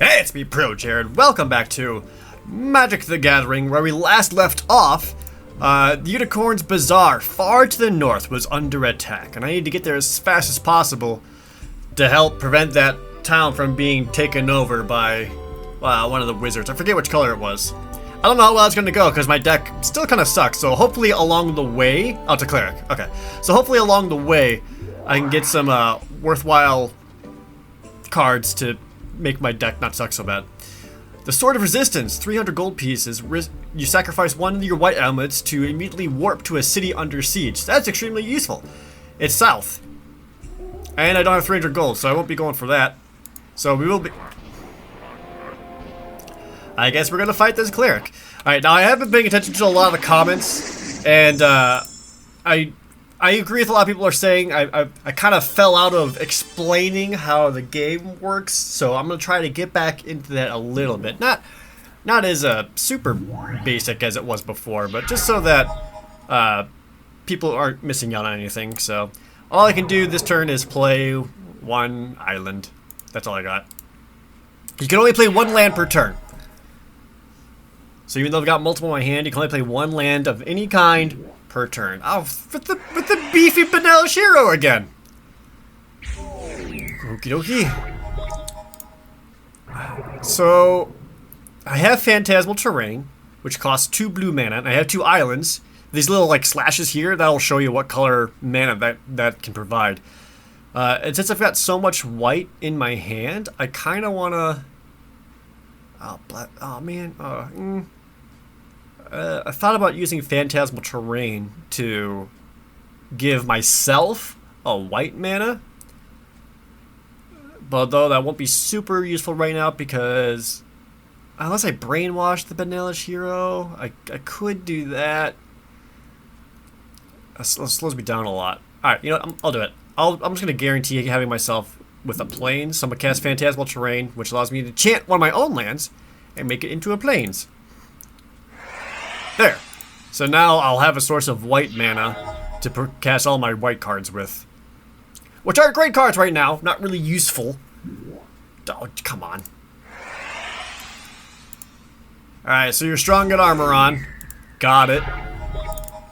Hey, it's me, ProJared. Welcome back to Magic the Gathering, where we last left off. The Unicorn's Bazaar, far to the north, was under attack, and I need to get there as fast as possible to help prevent that town from being taken over by one of the wizards. I forget which color it was. I don't know how well it's going to go, because my deck still kind of sucks, so hopefully along the way... Oh, it's a cleric. Okay. So hopefully along the way, I can get some worthwhile cards to make my deck not suck so bad. The Sword of Resistance, 300 gold pieces. You sacrifice one of your white amulets to immediately warp to a city under siege. That's extremely useful. It's south. And I don't have 300 gold, so I won't be going for that. So we will be... I guess we're going to fight this cleric. Alright, now I have been paying attention to a lot of the comments, and I agree with a lot of people are saying. I kind of fell out of explaining how the game works, so I'm going to try to get back into that a little bit. Not as super basic as it was before, but just so that people aren't missing out on anything. So all I can do this turn is play one island. That's all I got. You can only play one land per turn. So even though I've got multiple in my hand, you can only play one land of any kind per turn. Oh, with the beefy Benelish hero again. Okie dokie. So, I have Phantasmal Terrain, which costs 2 blue mana, and I have 2 islands. These little like slashes here, that'll show you what color mana that can provide. And since I've got so much white in my hand, I kind of want to... Oh man, I thought about using Phantasmal Terrain to give myself a white mana, but though that won't be super useful right now because unless I brainwash the Benelish hero, I could do that. That slows me down a lot. Alright, you know what, I'll do it. I'm just going to guarantee having myself with a plains, so I'm going to cast Phantasmal Terrain, which allows me to enchant one of my own lands and make it into a plains. There. So now I'll have a source of white mana to cast all my white cards with. Which aren't great cards right now. Not really useful. Oh, come on. Alright, so you're strong at armor on. Got it.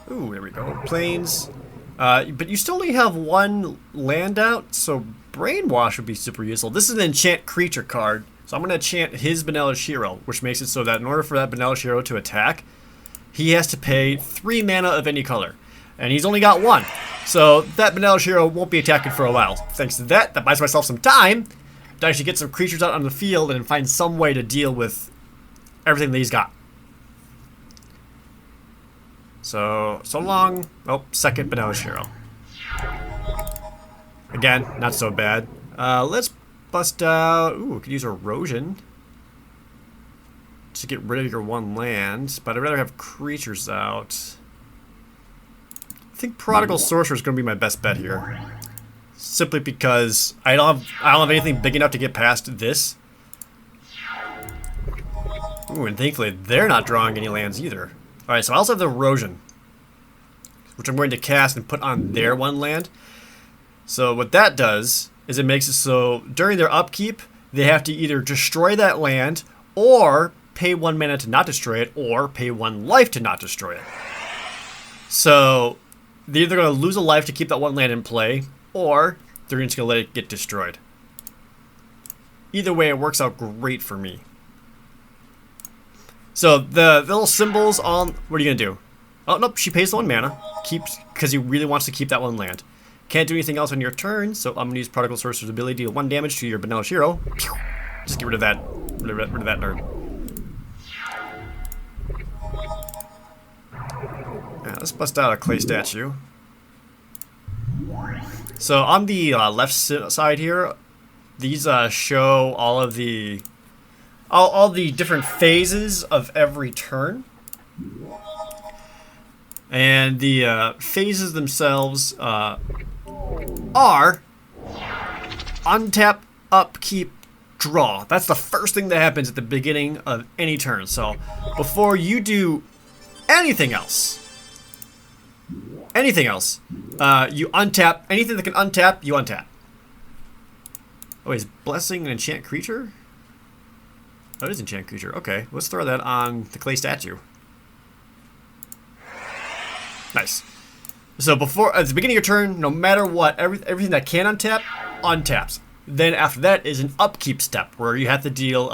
Ooh, there we go. Plains. But you still only have one land out, so Brainwash would be super useful. This is an enchant creature card. So I'm going to enchant his Benelish hero, which makes it so that in order for that Benelish hero to attack, he has to pay 3 mana of any color. And he's only got 1. So that Benelish hero won't be attacking for a while. Thanks to that buys myself some time to actually get some creatures out on the field and find some way to deal with everything that he's got. So long. Oh, second Benelish hero. Again, not so bad. Let's bust out... Ooh, we could use Erosion to get rid of your one land, but I'd rather have creatures out. I think Prodigal Sorcerer is going to be my best bet here, simply because I don't have anything big enough to get past this. Ooh, and thankfully they're not drawing any lands either. All right, so I also have the Erosion, which I'm going to cast and put on their one land. So what that does is it makes it so during their upkeep they have to either destroy that land or pay 1 mana to not destroy it, or pay 1 life to not destroy it. So they're either going to lose a life to keep that one land in play, or they're just going to let it get destroyed. Either way, it works out great for me. So the little symbols on... What are you going to do? Oh, nope, she pays the 1 mana. Because he really wants to keep that one land. Can't do anything else on your turn, so I'm going to use Prodigal Sorcerer's ability to deal 1 damage to your Benelish hero. Just get rid of that. Rid of that nerd. Yeah, let's bust out a clay statue. So on the left side here, these show all of the all the different phases of every turn, and the phases themselves are untap, upkeep, draw. That's the first thing that happens at the beginning of any turn. So before you do anything else, you untap anything that can untap. You untap. Oh, is blessing an enchant creature? That is enchant creature. Okay, let's throw that on the clay statue. Nice. So before, at the beginning of your turn, no matter what, everything that can untap, untaps. Then after that is an upkeep step where you have to deal,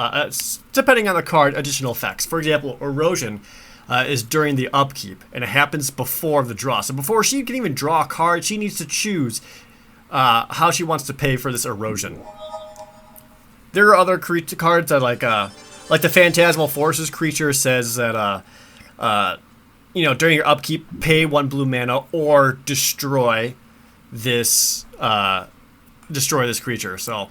depending on the card, additional effects. For example, erosion is during the upkeep, and it happens before the draw. So before she can even draw a card, she needs to choose how she wants to pay for this erosion. There are other creature cards that like the Phantasmal Forces creature says that you know, during your upkeep, pay 1 blue mana or destroy this creature. So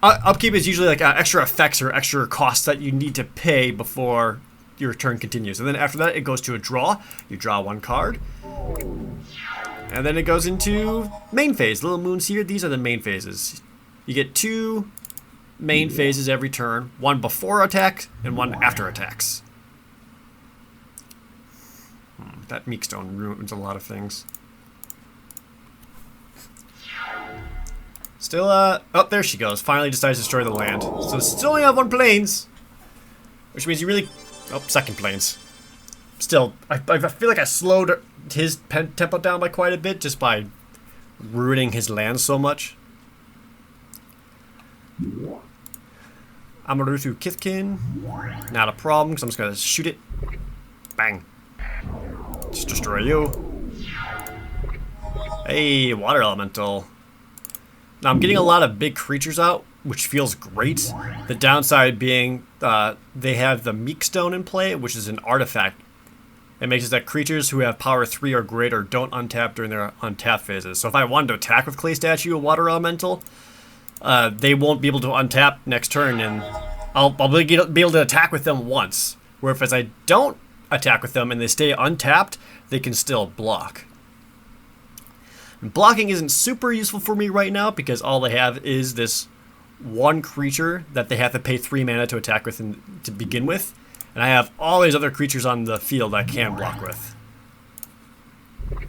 upkeep is usually like extra effects or extra costs that you need to pay before your turn continues. And then after that, it goes to a draw. You draw 1 card. And then it goes into main phase. Little moons here, these are the main phases. You get 2 main phases every turn. 1 before attack and 1 after attacks. That Meekstone ruins a lot of things. Still, oh, there she goes. Finally decides to destroy the land. So still only have 1 plains. Which means you really... Oh, 2nd plains. Still, I feel like I slowed his tempo down by quite a bit just by ruining his land so much. Amaruthu Kithkin. Not a problem, because I'm just going to shoot it. Bang. Just destroy you. Hey, water elemental. Now I'm getting a lot of big creatures out, which feels great. The downside being they have the Meekstone in play, which is an artifact. It makes it that creatures who have power 3 or greater don't untap during their untap phases. So if I wanted to attack with Clay Statue or Water Elemental, they won't be able to untap next turn, and I'll be able to attack with them once. Where if I don't attack with them and they stay untapped, they can still block. And blocking isn't super useful for me right now because all they have is this 1 creature that they have to pay 3 mana to attack with to begin with, and I have all these other creatures on the field I can block with.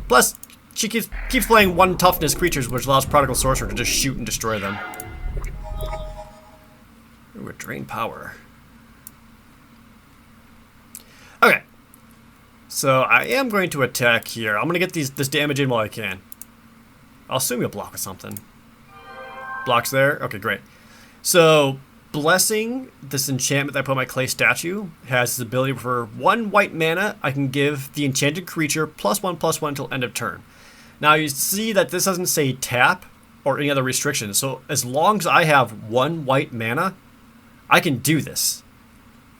Plus, she keeps playing 1 toughness creatures, which allows Prodigal Sorcerer to just shoot and destroy them. Ooh, a drain power. Okay. So I am going to attack here. I'm going to get this damage in while I can. I'll assume you'll block with something. Blocks there? Okay, great. So, Blessing, this enchantment that I put on my clay statue, has the ability for 1 white mana. I can give the enchanted creature +1/+1 until end of turn. Now you see that this doesn't say tap or any other restrictions. So as long as I have 1 white mana, I can do this.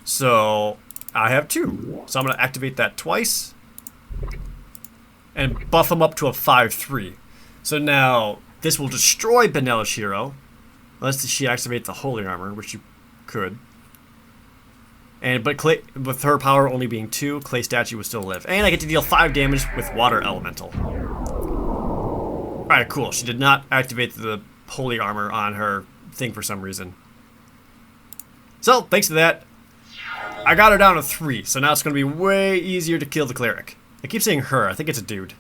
So I have 2. So I'm going to activate that twice and buff him up to a 5/3. So now this will destroy Benelish Hero, unless she activates the Holy Armor, which you could. But with her power only being 2, Clay Statue will still live. And I get to deal 5 damage with Water Elemental. Alright, cool. She did not activate the Holy Armor on her thing for some reason. So, thanks to that, I got her down to 3. So now it's going to be way easier to kill the Cleric. I keep saying her. I think it's a dude.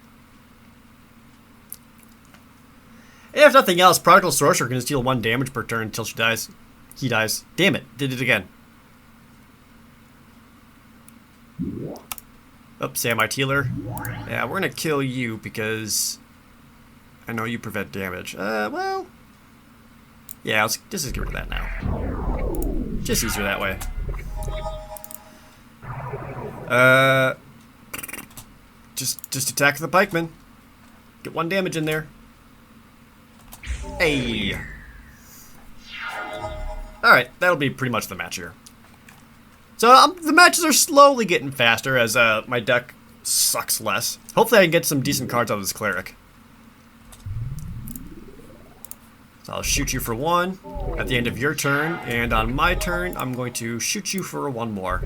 And if nothing else, Prodigal Sorcerer can just deal 1 damage per turn until she dies. He dies. Damn it. Did it again. Oops, Semi-Tealer. Yeah, we're going to kill you because I know you prevent damage. Well. Yeah, let's just get rid of that now. Just easier that way. Just attack the pikeman. Get 1 damage in there. Hey. Alright, that'll be pretty much the match here. So the matches are slowly getting faster as my deck sucks less. Hopefully I can get some decent cards out of this Cleric. So I'll shoot you for 1 at the end of your turn, and on my turn I'm going to shoot you for 1 more.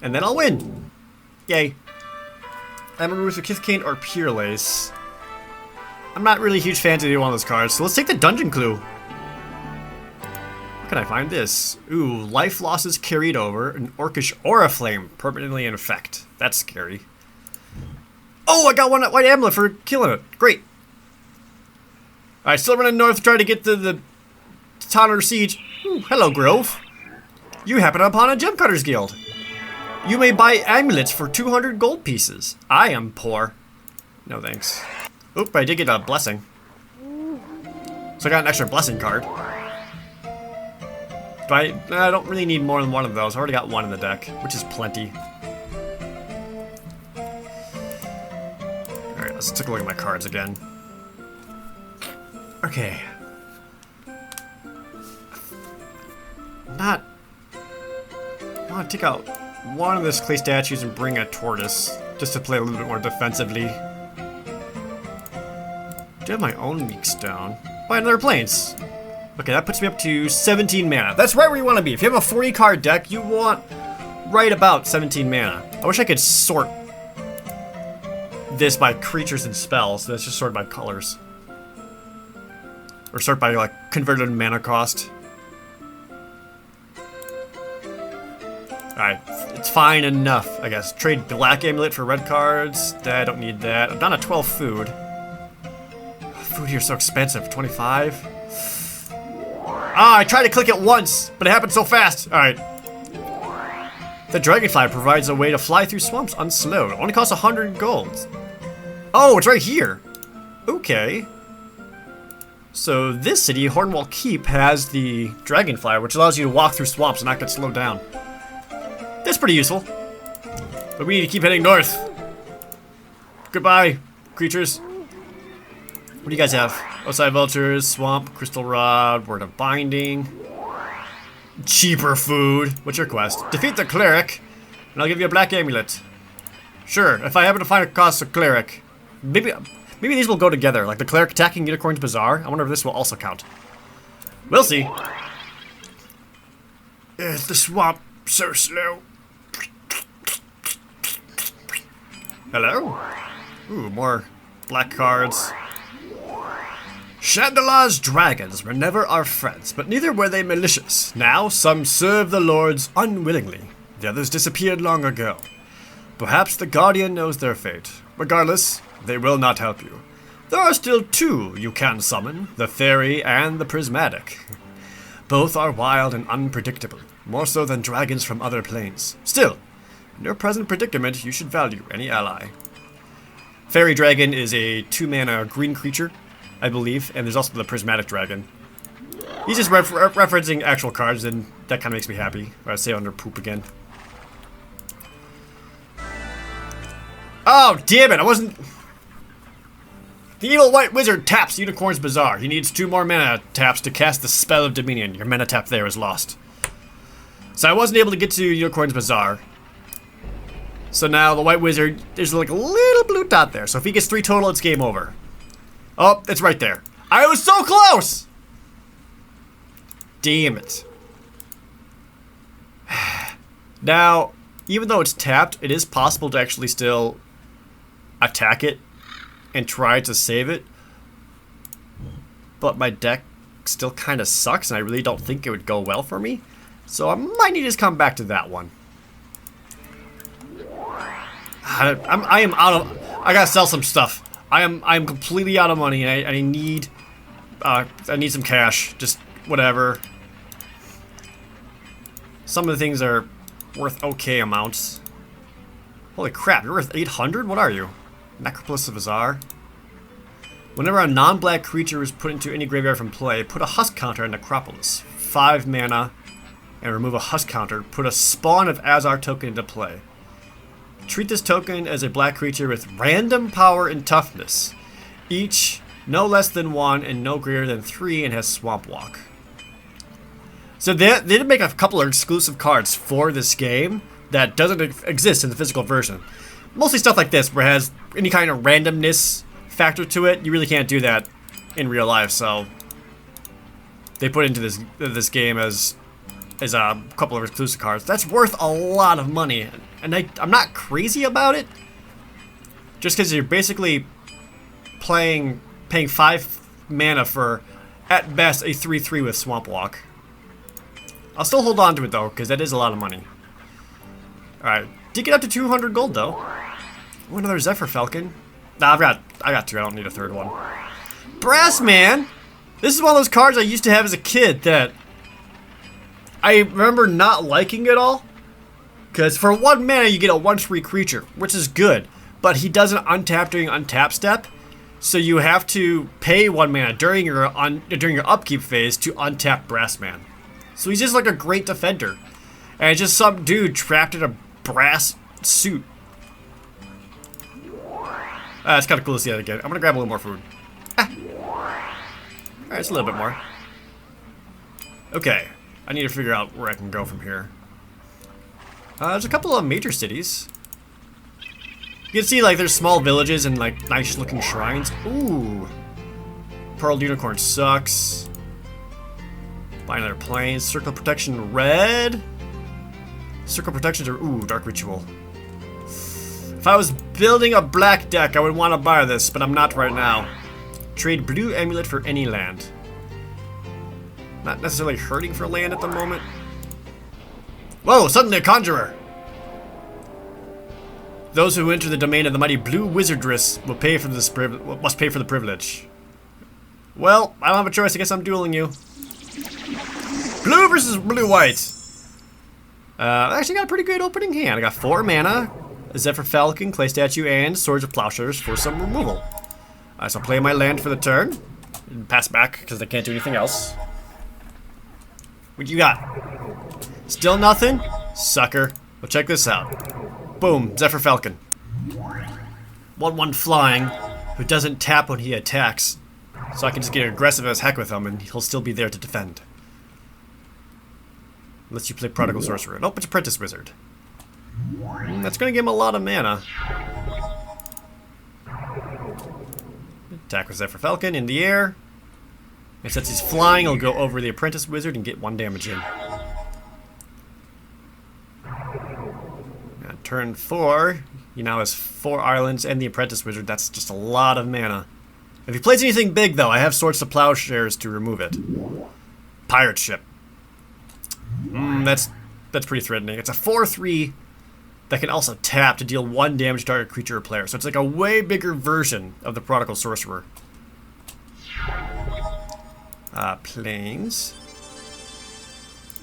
And then I'll win! Yay. Amaruthu Kithkane or Pure Lace. I'm not really a huge fan of either one of those cards, so let's take the Dungeon Clue. Where can I find this? Ooh, life losses carried over, an Orcish Aura Flame permanently in effect. That's scary. Oh, I got 1 white amulet for killing it. Great. Alright, still running north, trying to get to the town under siege. Ooh, hello, Grove. You happen upon a gem cutters guild. You may buy amulets for 200 gold pieces. I am poor. No thanks. Oop, I did get a blessing. So I got an extra blessing card. I don't really need more than one of those. I already got one in the deck, which is plenty. Alright, let's take a look at my cards again. Okay. I want to take out one of those clay statues and bring a tortoise, just to play a little bit more defensively. Do I have my own meek stone? Buy another plains. Okay, that puts me up to 17 mana. That's right where you want to be. If you have a 40 card deck, you want right about 17 mana. I wish I could sort this by creatures and spells. That's just sorted by colors. Or sort by like converted mana cost. Alright, it's fine enough, I guess. Trade black amulet for red cards. I don't need that. I'm down to 12 food. Food here is so expensive. 25. Ah, I tried to click it once, but it happened so fast. Alright. The dragonfly provides a way to fly through swamps unslowed. It only costs 100 gold. Oh, it's right here. Okay. So this city, Hornwall Keep, has the dragonfly, which allows you to walk through swamps and not get slowed down. That's pretty useful. But we need to keep heading north. Goodbye, creatures. What do you guys have? Outside vultures, swamp, crystal rod, word of binding. Cheaper food. What's your quest? Defeat the cleric, and I'll give you a black amulet. Sure, if I happen to find a cost of cleric. Maybe these will go together, like the cleric attacking Unicorn's Bazaar. I wonder if this will also count. We'll see. Is the swamp so slow? Hello? Ooh, more black cards. Shandalar's dragons were never our friends, but neither were they malicious. Now, some serve the lords unwillingly. The others disappeared long ago. Perhaps the Guardian knows their fate. Regardless, they will not help you. There are still two you can summon, the Fairy and the Prismatic. Both are wild and unpredictable, more so than dragons from other planes. Still, in your present predicament, you should value any ally. Fairy Dragon is a 2-mana green creature, I believe, and there's also the Prismatic Dragon. He's just referencing actual cards, and that kind of makes me happy. I say under poop again. Oh, damn it, I wasn't... The evil white wizard taps Unicorn's Bazaar. He needs 2 more mana taps to cast the Spell of Dominion. Your mana tap there is lost. So I wasn't able to get to Unicorn's Bazaar. So now the white wizard, there's like a little blue dot there. So if he gets 3 total, it's game over. Oh, it's right there. I was so close! Damn it. Now, even though it's tapped, it is possible to actually still attack it and try to save it. But my deck still kind of sucks, and I really don't think it would go well for me. So I might need to just come back to that one. I am out of... I gotta sell some stuff. I'm completely out of money, and I need some cash. Just whatever. Some of the things are worth okay amounts. Holy crap, you're worth 800? What are you? MicroProse Bazaar. Whenever a non-black creature is put into any graveyard from play, put a husk counter on Necropolis. 5 mana, and remove a husk counter. Put a Spawn of Azar token into play. Treat this token as a black creature with random power and toughness. Each no less than 1 and no greater than 3 and has Swamp Walk. So they did make a couple of exclusive cards for this game that doesn't exist in the physical version. Mostly stuff like this where it has any kind of randomness factor to it. You really can't do that in real life, so they put into this game as a couple of exclusive cards. That's worth a lot of money, and I'm not crazy about it. Just because you're basically paying 5 mana for, at best, a 3/3 with Swamp Walk. I'll still hold on to it though, because that is a lot of money. Alright, did get up to 200 gold though. Oh, another Zephyr Falcon. Nah, I got 2, I don't need a 3rd one. Brass Man! This is one of those cards I used to have as a kid that I remember not liking it all. Because for 1 mana, you get a 1/3 creature, which is good. But he doesn't untap during untap step. So you have to pay 1 mana during your upkeep phase to untap Brassman. So he's just like a great defender. And it's just some dude trapped in a brass suit. It's kind of cool to see that again. I'm going to grab a little more food. Alright, it's a little bit more. Okay. I need to figure out where I can go from here. There's a couple of major cities. You can see, like, there's small villages and, like, nice-looking shrines. Ooh. Pearl Unicorn sucks. Buy another plane. Circle Protection red. Circle Protections are... Ooh, Dark Ritual. If I was building a black deck, I would want to buy this, but I'm not right now. Trade Blue Amulet for any land. Not necessarily hurting for land at the moment. Whoa, suddenly a Conjurer! Those who enter the domain of the mighty Blue Wizardress will pay for this must pay for the privilege. Well, I don't have a choice. I guess I'm dueling you. Blue versus blue-white. I actually got a pretty good opening hand. I got 4 mana, a Zephyr Falcon, Clay Statue, and Swords of Plowshares for some removal. So I'll play my land for the turn. And pass back, because I can't do anything else. What you got? Still nothing? Sucker. Well, check this out. Boom, Zephyr Falcon. 1/1 flying, who doesn't tap when he attacks. So I can just get aggressive as heck with him, and he'll still be there to defend. Unless you play Prodigal Sorcerer. Nope, it's Apprentice Wizard. That's going to give him a lot of mana. Attack with Zephyr Falcon in the air. And since he's flying, he'll go over the Apprentice Wizard and get 1 damage in. And turn 4, he now has 4 islands and the Apprentice Wizard. That's just a lot of mana. If he plays anything big, though, I have Swords to Plowshares to remove it. Pirate Ship. That's pretty threatening. It's a 4/3 that can also tap to deal 1 damage to target creature or player. So it's like a way bigger version of the Prodigal Sorcerer. Planes.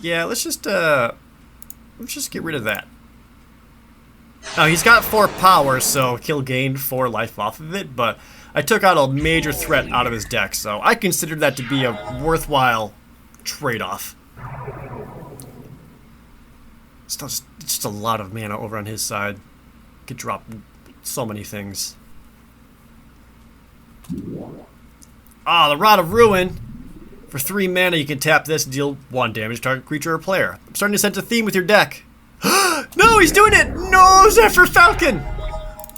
Yeah, let's just get rid of that. Now he's got 4 power, so he'll gain 4 life off of it, but I took out a major threat out of his deck, so I consider that to be a worthwhile trade-off. Still just a lot of mana over on his side. Could drop so many things. Ah, the Rod of Ruin. For 3 mana, you can tap this and deal 1 damage to target creature or player. I'm starting to sense a theme with your deck. No, he's doing it! No, Zephyr Falcon!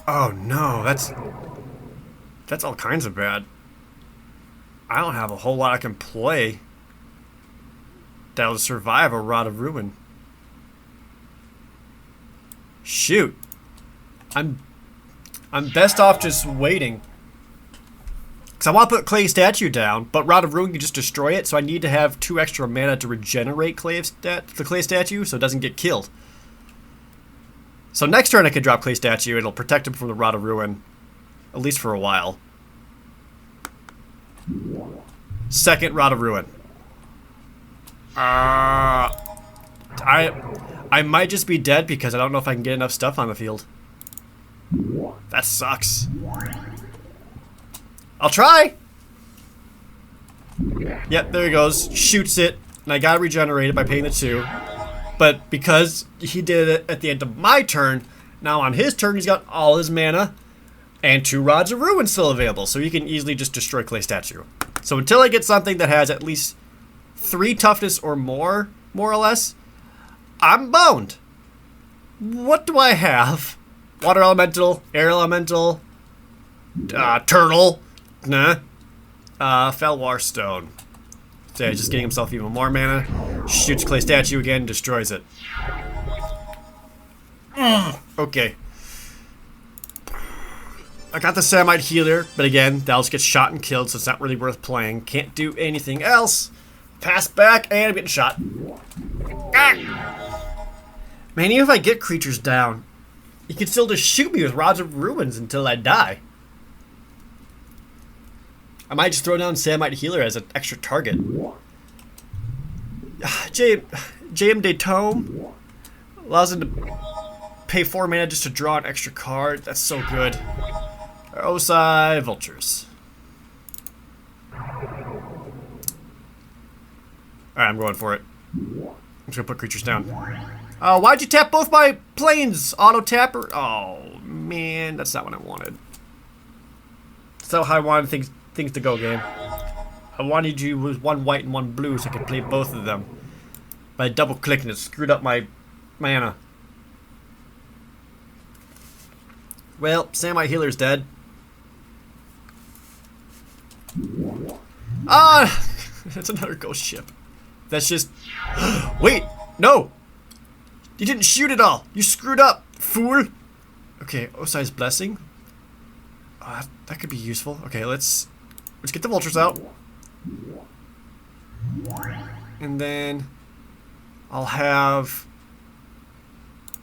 Oh no, that's all kinds of bad. I don't have a whole lot I can play that'll survive a Rod of Ruin. Shoot. I'm best off just waiting. Because I want to put Clay Statue down, but Rod of Ruin can just destroy it, so I need to have 2 extra mana to regenerate the Clay Statue so it doesn't get killed. So next turn I can drop Clay Statue, it'll protect him from the Rod of Ruin, at least for a while. Second Rod of Ruin. I might just be dead because I don't know if I can get enough stuff on the field. That sucks. I'll try! Yep, there he goes. Shoots it. And I gotta regenerate it by paying the 2. But because he did it at the end of my turn, now on his turn he's got all his mana and 2 Rods of Ruin still available. So he can easily just destroy Clay Statue. So until I get something that has at least 3 toughness or more or less, I'm boned. What do I have? Water Elemental, Air Elemental, Turtle, nah. Felwar Stone. So yeah, just getting himself even more mana. Shoots Clay Statue again, destroys it. Okay. I got the Samite Healer, but again, that'll just get shot and killed, so it's not really worth playing. Can't do anything else. Pass back, and I'm getting shot. Man, even if I get creatures down, he can still just shoot me with Rods of Ruins until I die. I might just throw down Samite Healer as an extra target. Jay, JM de Tome allows him to pay 4 mana just to draw an extra card. That's so good. Osai Vultures. Alright, I'm going for it. I'm just gonna put creatures down. Why'd you tap both my planes, auto tapper? Oh man, that's not what I wanted. That's not how I wanted things to go, game. I wanted you with 1 white and 1 blue so I could play both of them. By double clicking, it screwed up my mana. Well, Samite Healer's dead. Ah! That's another ghost ship. That's just... Wait! No! You didn't shoot it all! You screwed up, fool! Okay, Osai's Blessing. That could be useful. Okay, let's get the vultures out. And then... I'll have...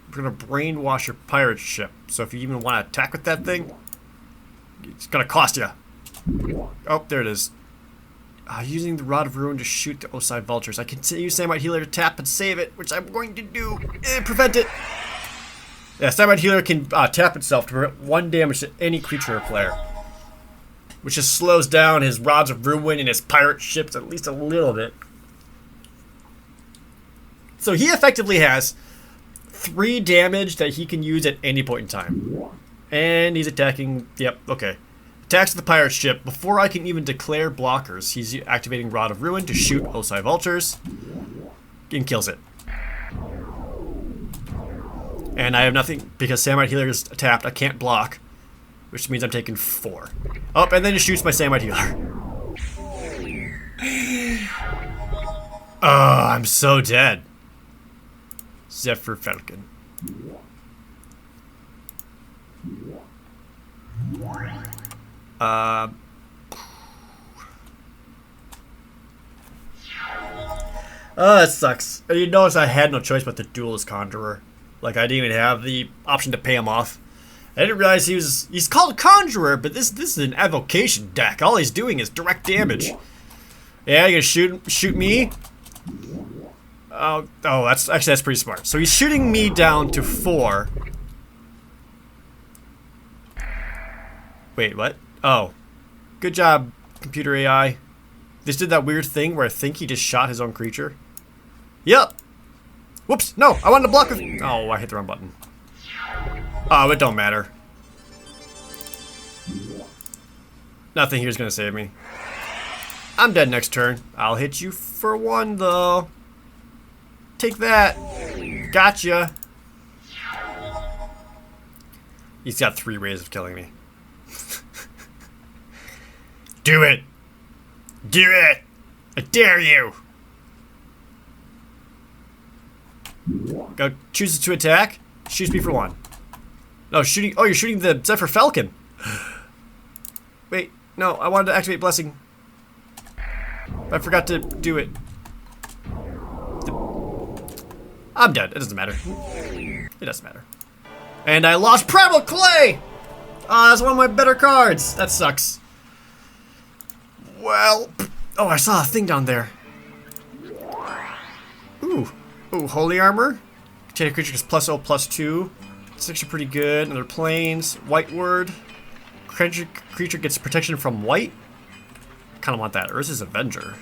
We're gonna brainwash your pirate ship. So if you even want to attack with that thing, it's gonna cost you. Oh, there it is. Using the Rod of Ruin to shoot the Osai Vultures. I can use Samite Healer to tap and save it, which I'm going to do. Prevent it. Yeah, Samite Healer can tap itself to prevent 1 damage to any creature or player, which just slows down his Rods of Ruin and his pirate ships at least a little bit. So he effectively has 3 damage that he can use at any point in time. And he's attacking... Yep, okay. Attacks the pirate ship. Before I can even declare blockers, he's activating Rod of Ruin to shoot Osai Vultures. And kills it. And I have nothing, because Samite Healer is tapped, I can't block. Which means I'm taking 4. Oh, and then he shoots my Samite Healer. Oh, I'm so dead. Zephyr Falcon. Oh, that sucks. You notice I had no choice but to Duelist Conjurer. Like, I didn't even have the option to pay him off. I didn't realize he's called Conjurer, but this is an Evocation deck. All he's doing is direct damage. Yeah, you're gonna shoot me? Oh, that's pretty smart. So he's shooting me down to 4. Wait, what? Oh. Good job, computer AI. This did that weird thing where I think he just shot his own creature. Yep. Whoops, no, I wanted to block with... Oh, I hit the wrong button. Oh, it don't matter. Nothing here's gonna save me. I'm dead next turn. I'll hit you for 1, though. Take that. Gotcha. He's got 3 ways of killing me. Do it. Do it. I dare you. Go chooses to attack. Shoots me for 1. No, shooting. Oh, you're shooting the Zephyr Falcon. Wait, no, I wanted to activate Blessing. I forgot to do it. I'm dead. It doesn't matter. It doesn't matter. And I lost Primal Clay! That's one of my better cards. That sucks. Well... Oh, I saw a thing down there. Ooh. Ooh, Holy Armor. Take a creature gets +0/+2. It's actually pretty good. Another Plains. White Word. Creature gets protection from white. Kind of want that. Urza's Avenger.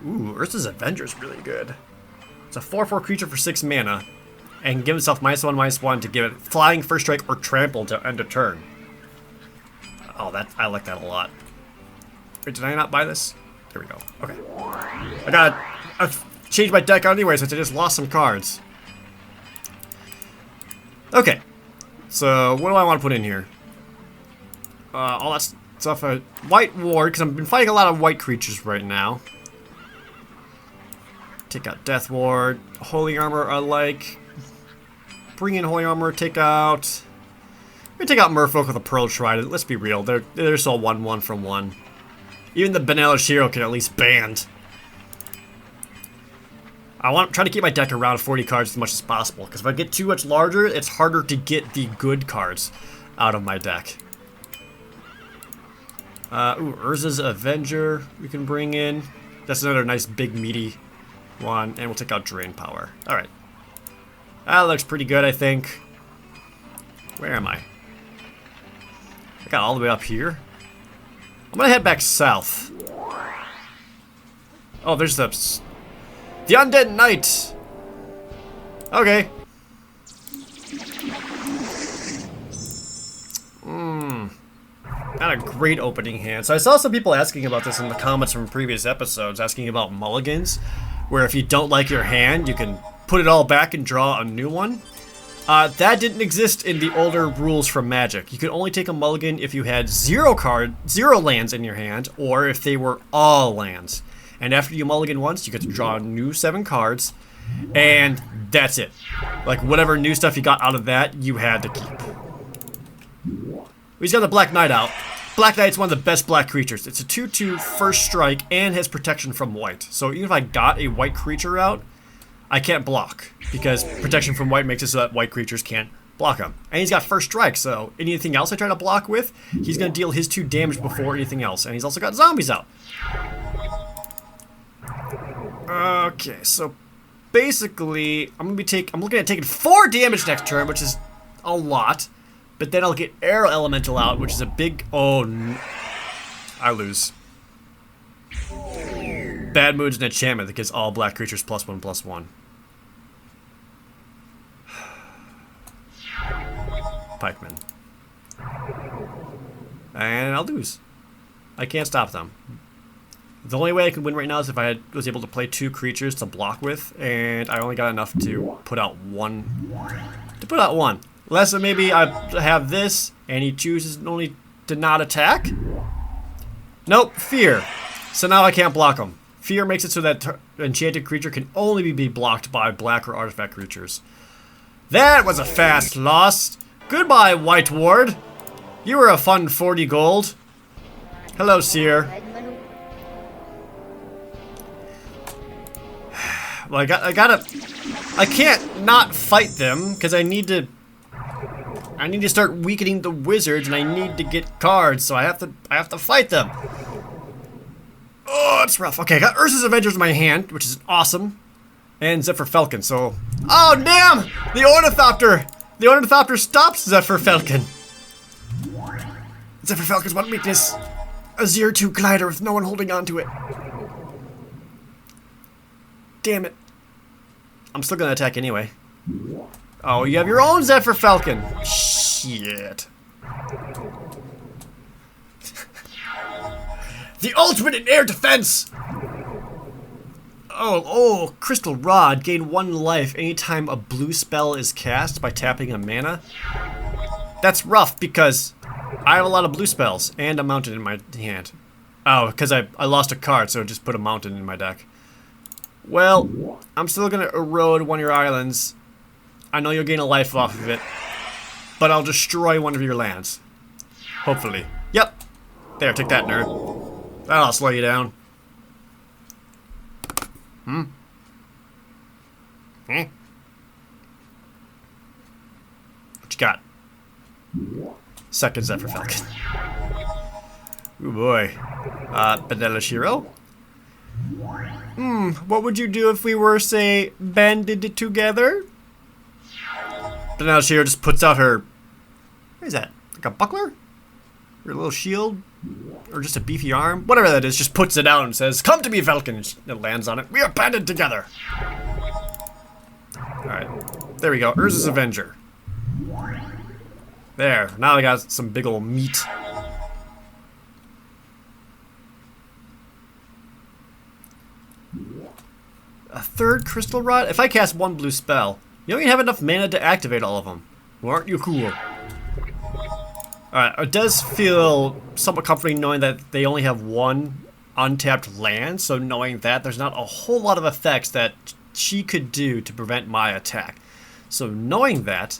Ooh, Urza's Avenger is really good. It's a 4/4 creature for 6 mana. And give itself -1/-1 to give it flying, first strike, or trample to end a turn. Oh, I like that a lot. Wait, did I not buy this? There we go. Okay. I've changed my deck anyway since I just lost some cards. Okay. So, what do I want to put in here? All that stuff. White Ward, because I've been fighting a lot of white creatures right now. Take out Death Ward. Holy Armor I like. Bring in Holy Armor, take out... I'm gonna take out Merfolk with a Pearl Trident. Let's be real, they're still 1/1 from 1. Even the Benella's Hero can at least band. I'm trying to keep my deck around 40 cards as much as possible, because if I get too much larger, it's harder to get the good cards out of my deck. Ooh, Urza's Avenger we can bring in. That's another nice big meaty 1, and we'll take out Drain Power. Alright. That looks pretty good, I think. Where am I? I got all the way up here. I'm gonna head back south. Oh, there's the Undead Knight! Okay. Not a great opening hand. So I saw some people asking about this in the comments from previous episodes, asking about mulligans, where if you don't like your hand, you can put it all back and draw a new one. That didn't exist in the older rules from Magic. You could only take a mulligan if you had 0 lands in your hand, or if they were all lands. And after you mulligan once, you get to draw a new 7 cards, and that's it. Like, whatever new stuff you got out of that, you had to keep. He's got the Black Knight out. Black Knight's one of the best black creatures. It's a 2/2 first strike and has protection from white. So even if I got a white creature out, I can't block, because protection from white makes it so that white creatures can't block him. And he's got first strike, so anything else I try to block with, he's going to deal his 2 damage before anything else. And he's also got zombies out. Okay, so basically, I'm looking at taking 4 damage next turn, which is a lot. But then I'll get Air Elemental out, which is a big... Oh, I lose. Bad Mood's an enchantment that gives all black creatures +1/+1. Pikeman. And I'll lose. I can't stop them. The only way I can win right now is if I was able to play 2 creatures to block with, and I only got enough to put out one. Unless maybe I have this, and he chooses only to not attack. Nope, Fear. So now I can't block him. Fear makes it so that enchanted creature can only be blocked by black or artifact creatures. That was a fast loss. Goodbye, White Ward. You were a fun 40 gold. Hello, Seer. Well, I can't not fight them, because I need to start weakening the wizards, and I need to get cards, so I have to fight them. Oh, it's rough. Okay, I got Urza's Avengers in my hand, which is awesome, and Zephyr Falcon. So, oh damn, the Ornithopter stops Zephyr Falcon. Zephyr Falcon's one weakness: a 0/2 glider with no one holding on to it. Damn it. I'm still gonna attack anyway. Oh, you have your own Zephyr Falcon. Shit. The ultimate in air defense! Oh, Crystal Rod. Gain 1 life anytime a blue spell is cast by tapping a mana. That's rough because I have a lot of blue spells and a mountain in my hand. Oh, because I lost a card, so just put a mountain in my deck. Well, I'm still gonna erode one of your islands. I know you'll gain a life off of it, but I'll destroy one of your lands. Hopefully. Yep. There, take that, nerd. That'll slow you down. What you got? Second Zephyr Falcon. Ooh boy. Benella Shiro? What would you do if we were, say, banded together? Benella Shiro just puts out her... What is that? Like a buckler? Or a little shield? Or just a beefy arm? Whatever that is, just puts it out and says, "Come to me, Falcon!" It lands on it. We are banded together! Alright. There we go. Urza's Avenger. There. Now I got some big ol' meat. A 3rd Crystal Rod? If I cast 1 blue spell, you don't even have enough mana to activate all of them. Well, aren't you cool? Alright, it does feel somewhat comforting knowing that they only have 1 untapped land, so knowing that there's not a whole lot of effects that she could do to prevent my attack. So knowing that,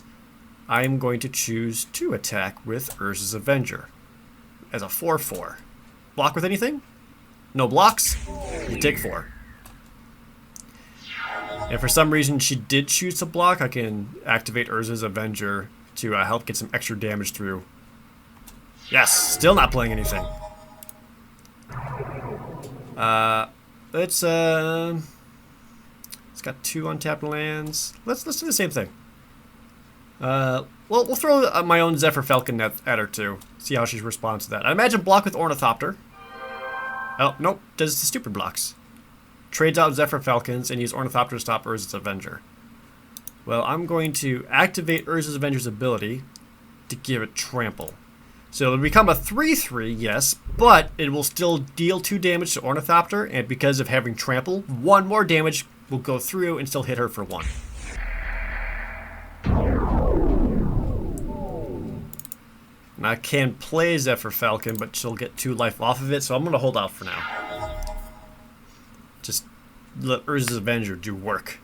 I am going to choose to attack with Urza's Avenger as a 4/4. Block with anything? No blocks? You take 4. And for some reason she did choose to block, I can activate Urza's Avenger to help get some extra damage through. Yes, still not playing anything. Let's It's got 2 untapped lands. Let's do the same thing. Well, we'll throw my own Zephyr Falcon at her too. See how she responds to that. I imagine block with Ornithopter. Oh, nope. Does the stupid blocks. Trades out Zephyr Falcons and use Ornithopter to stop Urza's Avenger. Well, I'm going to activate Urza's Avenger's ability to give it Trample. So it'll become a 3/3, yes, but it will still deal 2 damage to Ornithopter, and because of having Trample, 1 more damage will go through and still hit her for 1. And I can play Zephyr Falcon, but she'll get 2 life off of it, so I'm going to hold out for now. Just let Urza's Avenger do work.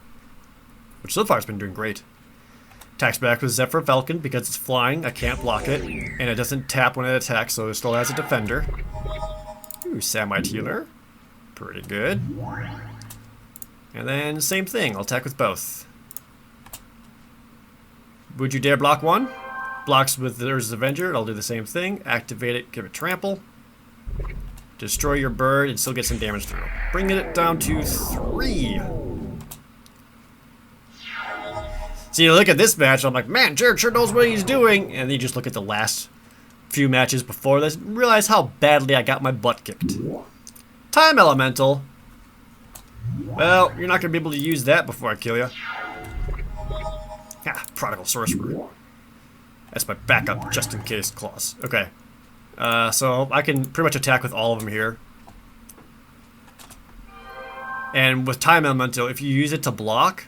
Which so far has been doing great. Attacks back with Zephyr Falcon because it's flying, I can't block it, and it doesn't tap when it attacks, so it still has a defender. Ooh, Samite Healer. Pretty good. And then same thing, I'll attack with both. Would you dare block 1? Blocks with Urza's Avenger, I'll do the same thing. Activate it, give it Trample. Destroy your bird and still get some damage through. Bringing it down to 3. So you look at this match, I'm like, man, Jared sure knows what he's doing. And then you just look at the last few matches before this and realize how badly I got my butt kicked. Time Elemental. Well, you're not going to be able to use that before I kill you. Ah, Prodigal Sorcerer. That's my backup just in case clause. Okay. So I can pretty much attack with all of them here. And with Time Elemental, if you use it to block,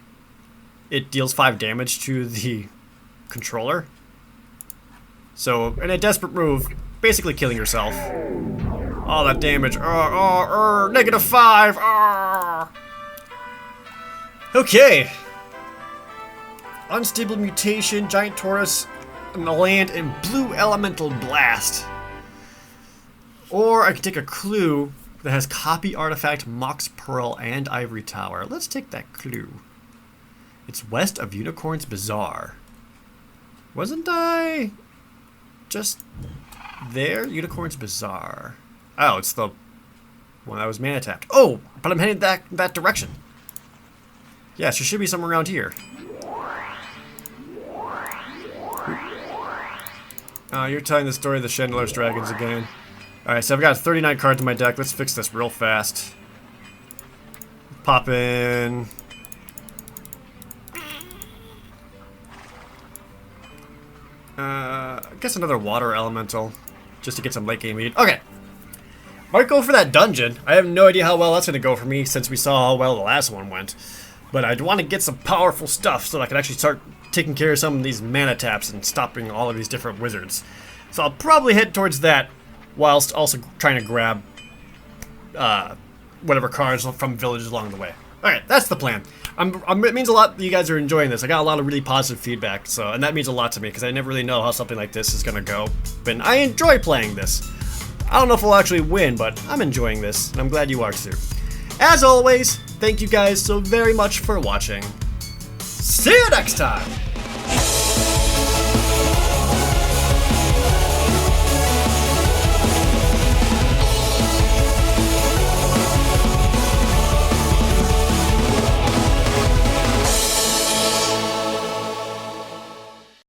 it deals 5 damage to the controller. So, in a desperate move, basically killing yourself. All that damage. -5. Okay. Unstable Mutation, Giant Taurus, and the land, and Blue Elemental Blast. Or I can take a clue that has Copy Artifact, Mox Pearl, and Ivory Tower. Let's take that clue. It's west of Unicorn's Bazaar. Wasn't I just there? Unicorn's Bazaar. Oh, it's the one that was mana tapped. Oh, but I'm heading that direction. Yeah, she should be somewhere around here. You're telling the story of the Shandalar's Dragons again. Alright, so I've got 39 cards in my deck. Let's fix this real fast. Pop in. I guess another water elemental, just to get some late game lead. Okay, might go for that dungeon. I have no idea how well that's going to go for me since we saw how well the last one went. But I'd want to get some powerful stuff so that I can actually start taking care of some of these mana taps and stopping all of these different wizards. So I'll probably head towards that, whilst also trying to grab whatever cards from villages along the way. Alright, that's the plan. It means a lot that you guys are enjoying this. I got a lot of really positive feedback, and that means a lot to me, because I never really know how something like this is going to go. But I enjoy playing this. I don't know if we'll actually win, but I'm enjoying this, and I'm glad you are too. As always, thank you guys so very much for watching. See you next time!